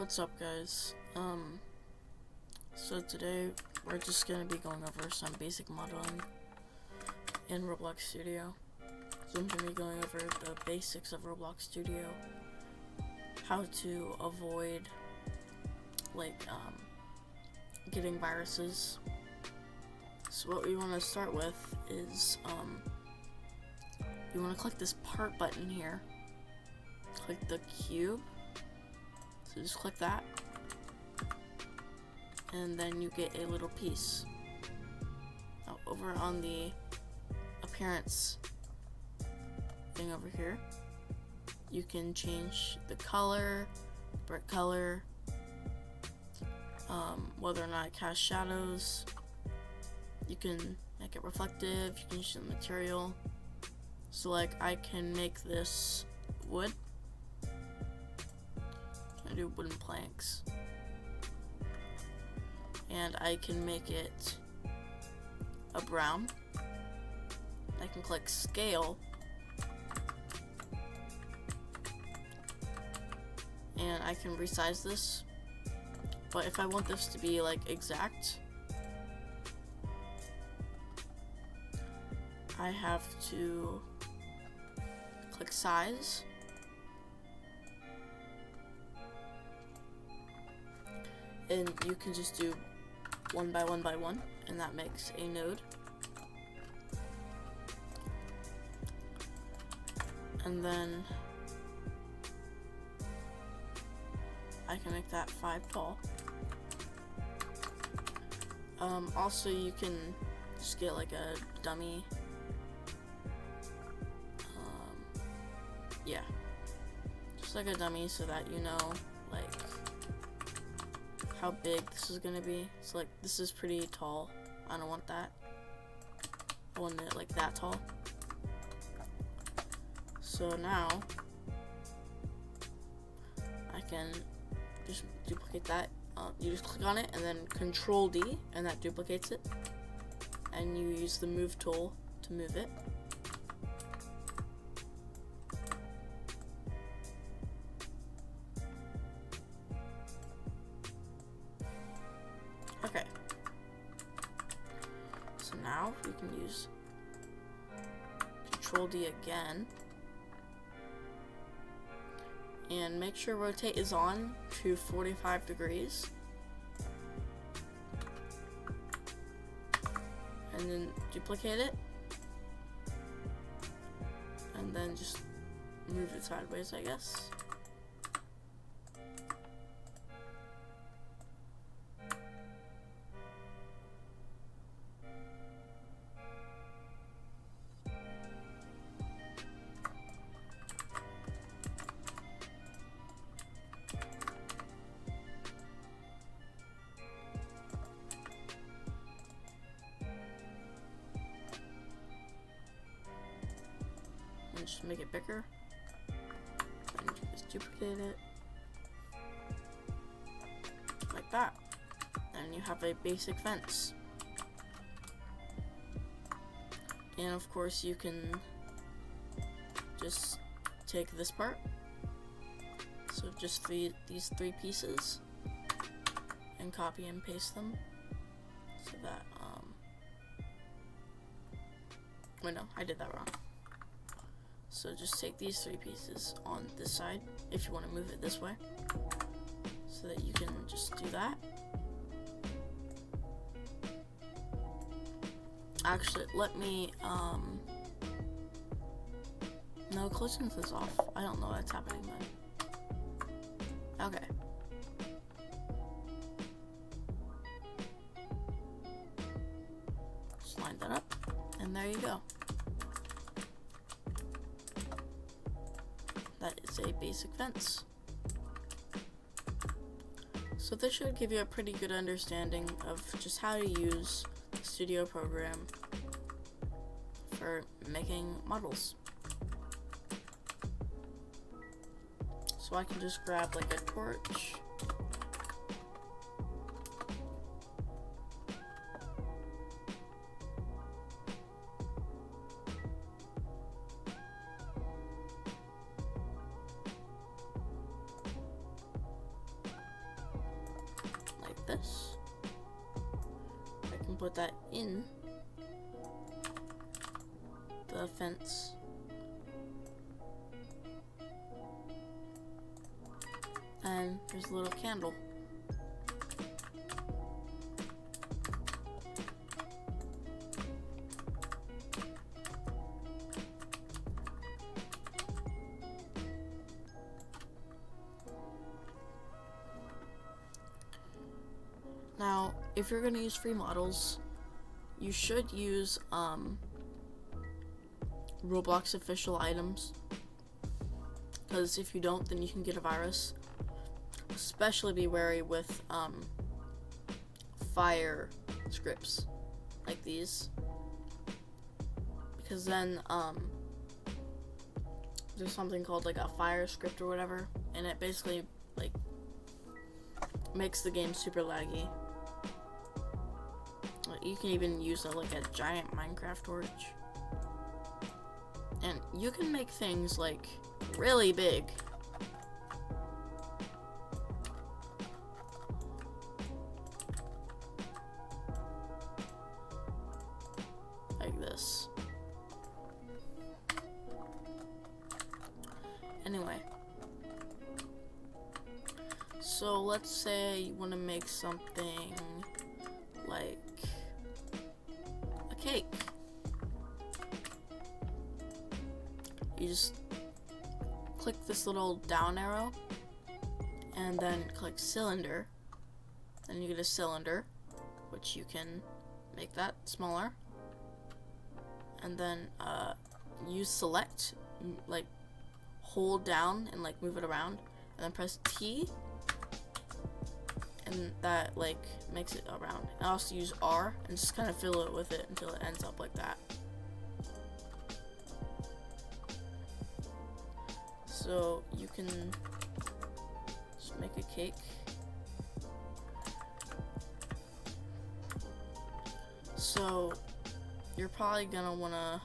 What's up, guys? So today we're just gonna be going over some basic modeling in Roblox Studio. So I'm gonna be going over the basics of Roblox Studio, how to avoid getting viruses. So what we want to start with is you want to click this part button here. Click the cube. So just click that, and then you get a little piece. Now over on the appearance thing over here, you can change the color, brick color, whether or not it casts shadows. You can make it reflective, you can use the material. So like I can make this wood. I do wooden planks. And I can make it a brown. I can click scale. And I can resize this. But if I want this to be like exact, I have to click size. And you can just do 1 by 1 by 1, and that makes a node. And then I can make that 5 tall. Also, you can just get like a dummy. Yeah, just like a dummy, so that you know like how big this is gonna be. So like this is pretty tall. I don't want that. I want it like that tall. So now I can just duplicate that. You just click on it and then Control D, and that duplicates it. And you use the move tool to move it. Okay. So now we can use Control D again. And make sure rotate is on to 45 degrees. And then duplicate it. And then just move it sideways, I guess. And just make it bigger. And you just duplicate it like that, and you have a basic fence. And of course you can just take this part, so just these 3 pieces, and copy and paste them, so that wait, no, I did that wrong. So just take these 3 pieces on this side, if you want to move it this way, so that you can just do that. Actually, let me, no, collisions is off. I don't know what's happening then. Okay. Just line that up, and there you go. That is a basic fence. So this should give you a pretty good understanding of just how to use the Studio program for making models. So I can just grab like a torch. like this. I can put that in the fence. And there's a little candle. Now, if you're gonna use free models, you should use Roblox official items, because if you don't, then you can get a virus. Especially be wary with fire scripts like these, because then there's something called like a fire script or whatever, and it basically like makes the game super laggy. You can even use like a giant Minecraft torch, and you can make things like really big. Like this. Anyway, so let's say you want to make something like a cake. You just click this little down arrow and then click cylinder. Then you get a cylinder, which you can make that smaller. And then use select, like hold down and like move it around, and then press T, and that like makes it around. And also use R and just kind of fill it with it until it ends up like that. So you can just make a cake. So you're probably gonna wanna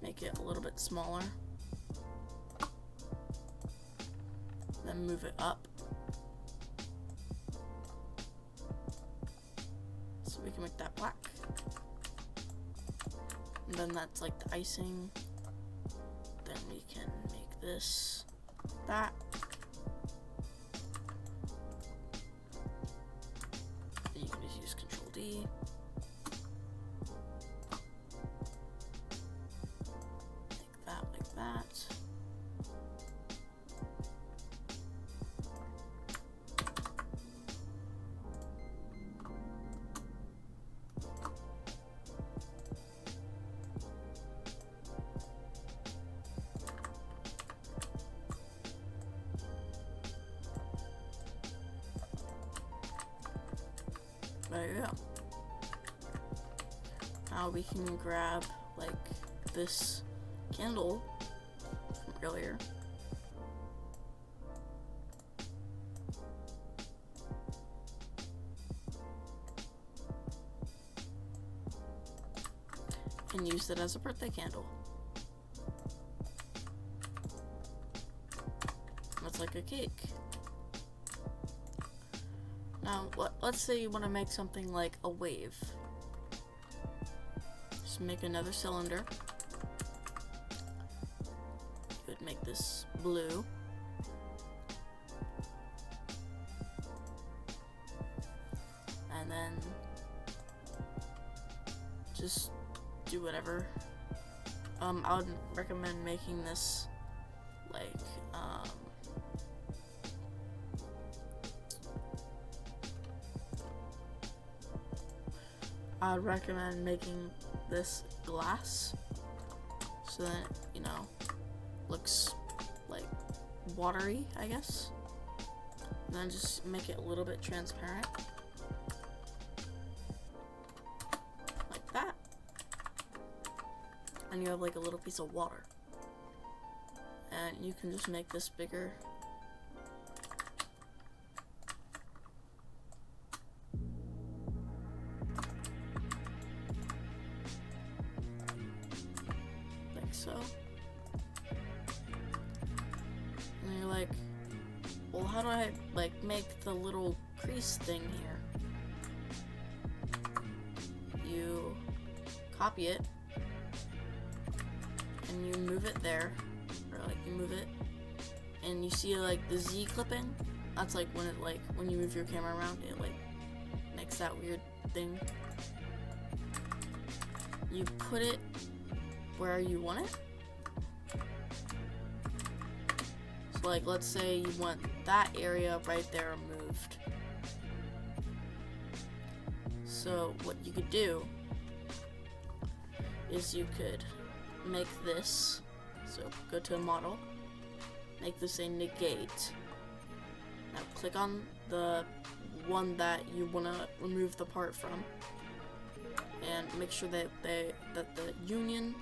make it a little bit smaller, then move it up so we can make that black, and then that's like the icing. Then we can make this that. And you can just use Control D. Like that. There you go. Now we can grab like this candle from earlier. And use it as a birthday candle. That's like a cake. Now, let's say you want to make something like a wave. Just make another cylinder. You would make this blue. And then just do whatever. I would recommend making this like I would recommend making this glass so that, you know, looks like watery, I guess. And then just make it a little bit transparent. Like that. And you have like a little piece of water. And you can just make this bigger. So, and you're like, well, how do I, like, make the little crease thing here? You copy it, and you move it there, or, like, you move it, and you see, like, the Z clipping? That's, like, when it, like, when you move your camera around, it, like, makes that weird thing. You put it where you want it. So, like, let's say you want that area right there moved. So what you could do is you could make this, so go to a model, make this a negate. Now click on the one that you want to remove the part from, and make sure that the union,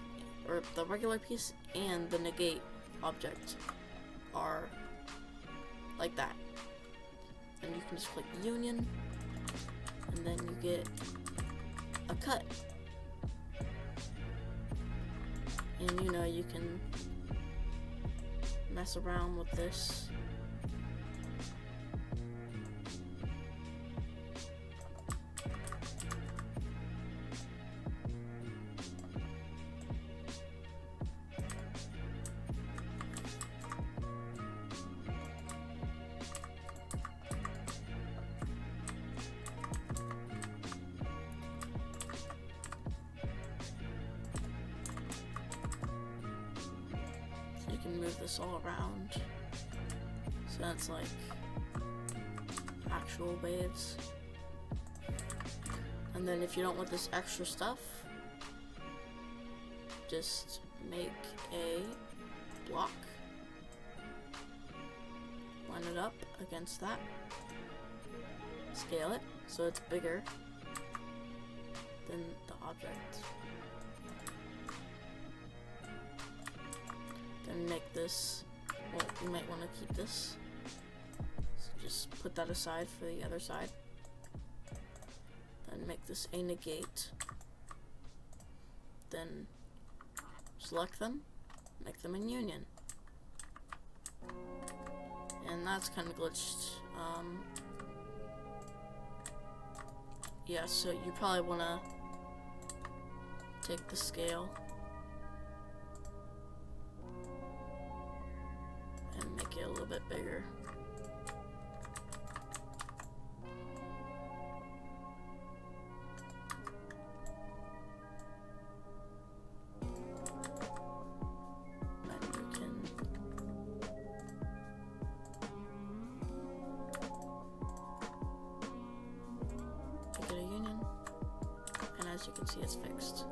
or the regular piece, and the negate object are like that. And you can just click union, and then you get a cut. And you know, you can mess around with this. You can move this all around, so that's like actual waves. And then if you don't want this extra stuff, just make a block, line it up against that, scale it so it's bigger than the object. Then make this, well, you might want to keep this, so just put that aside for the other side. Then make this a negate. Then select them, make them in union. And that's kind of glitched. Yeah, so you probably want to take the scale and make it a little bit bigger. Then you can make it a union, and as you can see, it's fixed.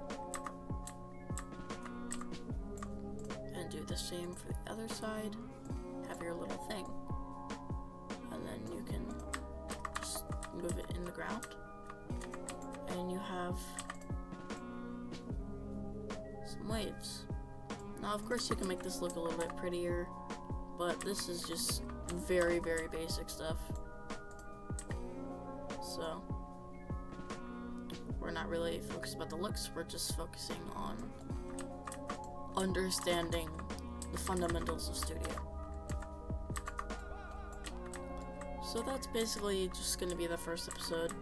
And do the same for the other side. Have your little thing, and then you can just move it in the ground, and you have some waves. Now of course you can make this look a little bit prettier, but this is just very, very basic stuff, so we're not really focused about the looks, we're just focusing on understanding the fundamentals of Studio. So that's basically just going to be the first episode.